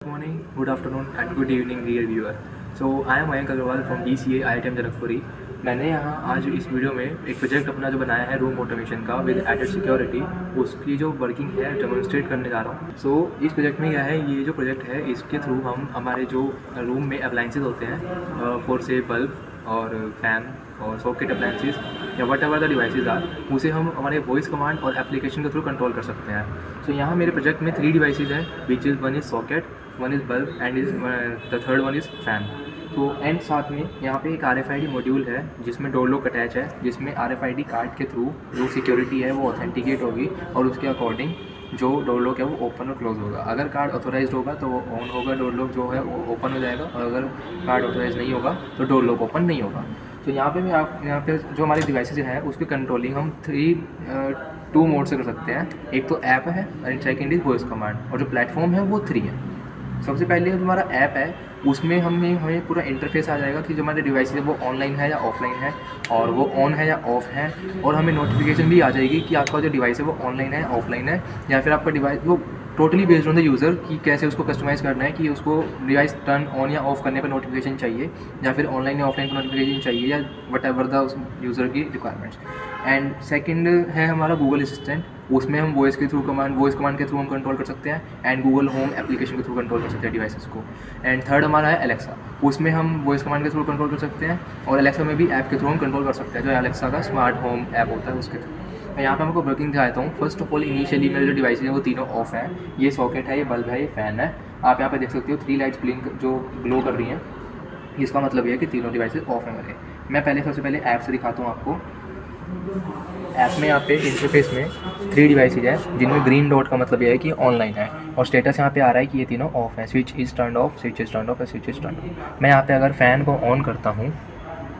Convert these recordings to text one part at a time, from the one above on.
Morning, good afternoon and good evening dear viewer. So I am Mayank Agarwal from DCA IITM Janakpuri. मैंने यहाँ आज इस video में एक प्रोजेक्ट अपना जो बनाया है रूम ऑटोमेशन का विद एडेड सिक्योरिटी, उसकी जो वर्किंग है डेमोन्स्ट्रेट करने जा रहा हूँ। सो इस प्रोजेक्ट में क्या है, ये जो प्रोजेक्ट है इसके थ्रू हम हमारे जो रूम में अप्लाइंसेज होते हैं फॉर से बल्ब और फैन और सॉकेट अप्लाइंसेज या whatever the devices are, उसे हम हमारे वॉइस कमांड और एप्लीकेशन के थ्रू कंट्रोल कर सकते हैं। सो यहाँ मेरे प्रोजेक्ट में 3 डिवाइसेज हैं, which is one is socket, one is bulb and is the third one is fan. तो एंड साथ में यहाँ पे एक RFID मॉड्यूल है जिसमें डोर लॉक अटैच है, जिसमें RFID कार्ड के थ्रू जो सिक्योरिटी है वो ऑथेंटिकेट होगी और उसके अकॉर्डिंग जो डोर लॉक है वो ओपन और क्लोज होगा। अगर कार्ड ऑथोराइज होगा तो वो ऑन होगा, डोर लॉक जो है वो ओपन हो जाएगा, और अगर कार्ड ऑथोराइज नहीं होगा तो डोर लॉक ओपन नहीं होगा। तो यहाँ पे भी आप यहाँ पे जो हमारे डिवाइसेज हैं उसकी कंट्रोलिंग हम 2 मोड से कर सकते हैं। एक तो ऐप है and second is voice command, और जो प्लेटफॉर्म है वो 3 है। सबसे पहले जो हमारा ऐप है उसमें हमें पूरा इंटरफेस आ जाएगा कि जो हमारे डिवाइस है वो ऑनलाइन है या ऑफलाइन है, और वो ऑन है या ऑफ है, और हमें नोटिफिकेशन भी आ जाएगी कि आपका जो डिवाइस है वो ऑनलाइन है ऑफलाइन है, या फिर आपका डिवाइस वो totally based on the user कि कैसे उसको कस्टमाइज़ करना है, कि उसको डिवाइस टर्न ऑन या ऑफ करने पर नोटिफिकेशन चाहिए, या फिर ऑनलाइन या ऑफलाइन पर नोटिफिकेशन चाहिए, या वट एवर द यूज़र की रिक्वायरमेंट्स। एंड सेकंड है हमारा गूगल असिस्टेंट, उसमें हम वॉइस के थ्रू वॉइस कमांड के थ्रू हम कंट्रोल कर सकते हैं, एंड गूगल होम एप्लीकेशन के थ्रू कंट्रोल कर सकते हैं डिवाइसेस को। एंड थर्ड हमारा है एलेक्सा, उसमें हम वॉइस कमांड के थ्रू कंट्रोल कर सकते हैं, और एलेक्सा में भी ऐप के थ्रू हम कंट्रोल कर सकते हैं, जो एलेक्सा का स्मार्ट होम ऐप होता है उसके थ्रू। मैं यहाँ पे आपको वर्किंग दिखाता हूँ। फर्स्ट ऑफ ऑल इनिशियली मेरे जो डिवाइस है वो तीनों ऑफ हैं। ये सॉकेट है, ये बल्ब है, ये फ़ैन है। आप यहाँ पे देख सकते हो 3 लाइट्स ब्लिंक जो ग्लो कर रही हैं, इसका मतलब ये है कि तीनों डिवाइसेस ऑफ हैं मेरे। मैं सबसे पहले ऐप से दिखाता हूँ आपको। ऐप में यहाँ पे इंटरफेस में 3 डिवाइसेज हैं जिनमें ग्रीन डॉट का मतलब ये है कि ऑनलाइन है, और स्टेटस यहाँ पे आ रहा है कि ये तीनों ऑफ है। Switch is turn off, switch is turn off, switch is turn off. मैं यहाँ पे अगर फ़ैन को ऑन करता हूँ,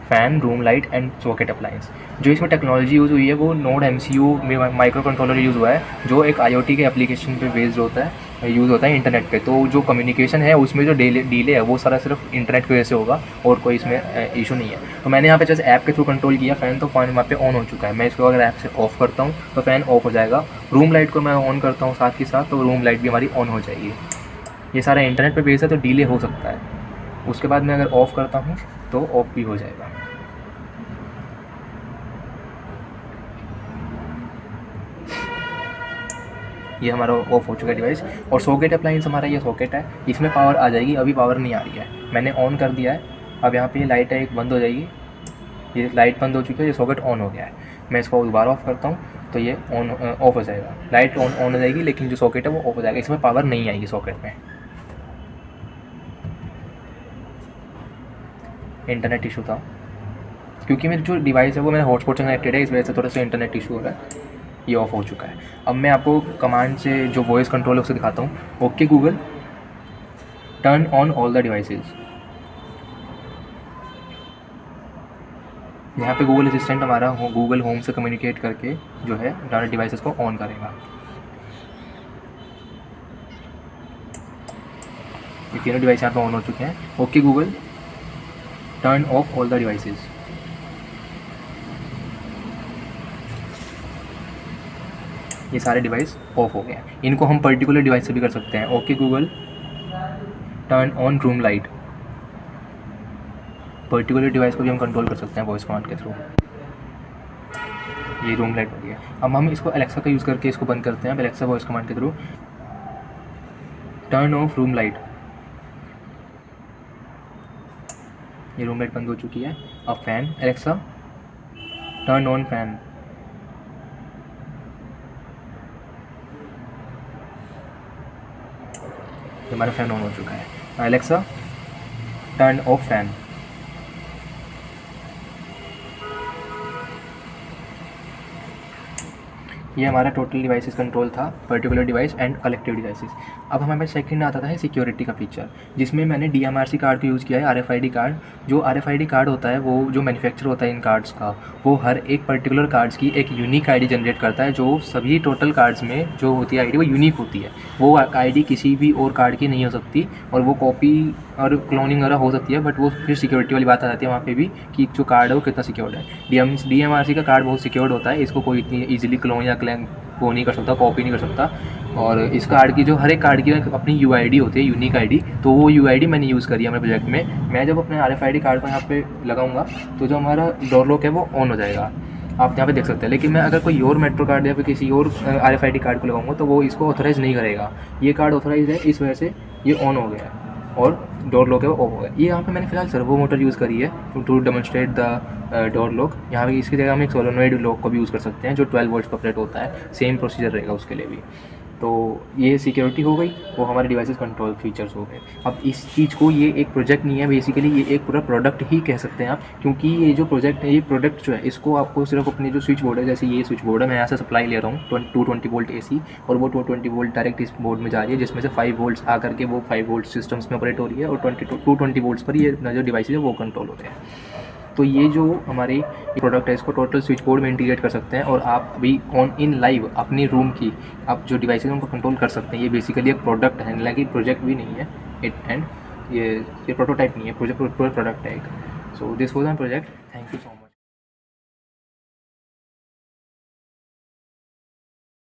fan, room light and socket appliance, जो इसमें टेक्नोलॉजी यूज़ हुई है वो नोड MCU में माइक्रो कंट्रोलर यूज़ हुआ है, जो एक IoT के एप्लीकेशन पे बेस्ड होता है, यूज़ होता है इंटरनेट पे। तो जो कम्युनिकेशन है उसमें जो डिले है वो सारा सिर्फ इंटरनेट की वजह से होगा, और कोई इसमें इशू नहीं है। तो मैंने यहाँ पे जैसे ऐप के थ्रू कंट्रोल किया फ़ैन, तो फ़ैन वहाँ पे ऑन हो चुका है। मैं इसको अगर ऐप से ऑफ़ करता हूँ तो फ़ैन ऑफ हो जाएगा। रूम लाइट को मैं ऑन करता हूँ साथ ही साथ, तो रूम लाइट भी हमारी ऑन हो जाएगी। ये सारा इंटरनेट पर बेस्ड है तो डिले हो सकता है। उसके बाद मैं अगर ऑफ़ करता हूँ तो ऑफ भी हो जाएगा। ये हमारा ऑफ हो चुका है डिवाइस। और सॉकेट अप्लायंस हमारा ये सॉकेट है, इसमें पावर आ जाएगी, अभी पावर नहीं आ रही है। मैंने ऑन कर दिया है, अब यहाँ पे लाइट है एक बंद हो जाएगी। ये लाइट बंद हो चुकी है, ये सॉकेट ऑन हो गया है। मैं इसको दोबारा ऑफ करता हूँ तो ये ऑफ हो जाएगा। लाइट ऑन हो जाएगी लेकिन जो सॉकेट है वो ऑफ हो जाएगा, इसमें पावर नहीं आएगी सॉकेट में। इंटरनेट इशू था क्योंकि मेरी जो डिवाइस है वो मेरा हॉटस्पॉट से कनेक्टेड है, इस वजह से थोड़ा सा इंटरनेट इशू हो रहा है। ये ऑफ हो चुका है। अब मैं आपको कमांड से जो वॉइस कंट्रोल है उसे दिखाता हूँ। Okay Google, turn on all the devices. यहाँ पे गूगल असिस्टेंट हमारा गूगल होम से कम्युनिकेट करके जो है हमारे डिवाइसेस को ऑन करेगा। ये तीनों डिवाइस यहाँ पे ऑन हो चुके हैं। Okay Google, turn off all the devices. ये सारे डिवाइस ऑफ हो गए हैं। इनको हम पर्टिकुलर डिवाइस से भी कर सकते हैं। Okay Google, turn on room light. Particular device को भी हम कंट्रोल कर सकते हैं वॉइस कमांड के थ्रू। ये रूम लाइट हो गया। अब हम इसको एलेक्सा का यूज़ करके इसको बंद करते हैं। एलेक्सा वॉइस कमांड के through, turn off room light. ये रूम लाइट बंद हो चुकी है। अब fan, Alexa turn on fan. हमारा फ़ैन ऑन हो चुका है। Alexa turn off fan. ये हमारा टोटल डिवाइसेस कंट्रोल था, particular device and collective devices. अब हमें सेकंड आता था सिक्योरिटी का फीचर, जिसमें मैंने DMRC कार्ड का यूज़ किया है, RFID कार्ड। जो RFID कार्ड होता है वो जो मैन्युफैक्चर होता है इन कार्ड्स का, वो हर एक पर्टिकुलर कार्ड्स की एक यूनिक ID जनरेट करता है। जो सभी टोटल कार्ड्स में जो होती है ID वो यूनिक होती है। वो ID किसी भी और कार्ड की नहीं हो सकती, और वो कॉपी और क्लोनिंग वगैरह हो सकती है, बट वो फिर सिक्योरिटी वाली बात आ जाती है वहाँ पे भी कि जो कार्ड है वो कितना सिक्योर्ड है। DMRC का कार्ड बहुत सिक्योर्ड होता है, इसको कोई इतनी ईजिली क्लोन या वो नहीं कर सकता, कॉपी नहीं कर सकता। और इस कार्ड की जो हर एक कार्ड की अपनी UID होती है, यूनिक ID, तो वो UID मैंने यूज़ करी है मेरे प्रोजेक्ट में। मैं जब अपने RFID कार्ड को यहाँ पे लगाऊंगा तो जो हमारा डोर लॉक है वो ऑन हो जाएगा, आप यहाँ पे देख सकते हैं। लेकिन मैं अगर कोई और मेट्रो कार्ड या फिर किसी और RFID कार्ड को लगाऊंगा तो वो इसको ऑथोराइज़ नहीं करेगा। ये कार्ड ऑथोराइज है, इस वजह से ये ऑन हो गया है और डोर लॉक है वो ऑफ हो गया। ये यहाँ पे मैंने फिलहाल सर्वो मोटर यूज़ करी है to demonstrate the door lock. यहाँ पे इसकी जगह हम एक सोलोनॉइड लॉक को भी यूज़ कर सकते हैं जो 12 वोल्ट पर ऑपरेट होता है, सेम प्रोसीजर रहेगा उसके लिए भी। तो ये सिक्योरिटी हो गई, वो हमारे डिवाइसेस कंट्रोल फीचर्स हो गए। अब इस चीज़ को, ये एक प्रोजेक्ट नहीं है बेसिकली, ये एक पूरा प्रोडक्ट ही कह सकते हैं आप, क्योंकि ये जो प्रोजेक्ट है, ये प्रोडक्ट जो है, इसको आपको सिर्फ अपनी जो स्विच बोर्ड है, जैसे ये स्विच बोर्ड है, मैं यहाँ से सप्लाई ले रहा हूँ 220 वोल्ट AC, और वो 220 वोल्ट डायरेक्ट इस बोर्ड में जा रही है, जिसमें से 5 वोल्ट्स आकर के वो 5 वोल्ट सिस्टम्स में ऑपरेट हो रही है, और 220 वोल्ट्स पर ये जो डिवाइस है वो कंट्रोल होते हैं। तो ये जो हमारी प्रोडक्ट है, इसको टोटल स्विच बोर्ड में इंटीग्रेट कर सकते हैं, और आप अभी ऑन इन लाइव अपनी रूम की आप जो डिवाइसेज उनको कंट्रोल कर सकते हैं। ये बेसिकली एक प्रोडक्ट है, हालांकि प्रोजेक्ट भी नहीं है इट, एंड ये प्रोटोटाइप नहीं है, प्रोजेक्ट प्रोडक्ट है एक। So this was my project, thank you so much.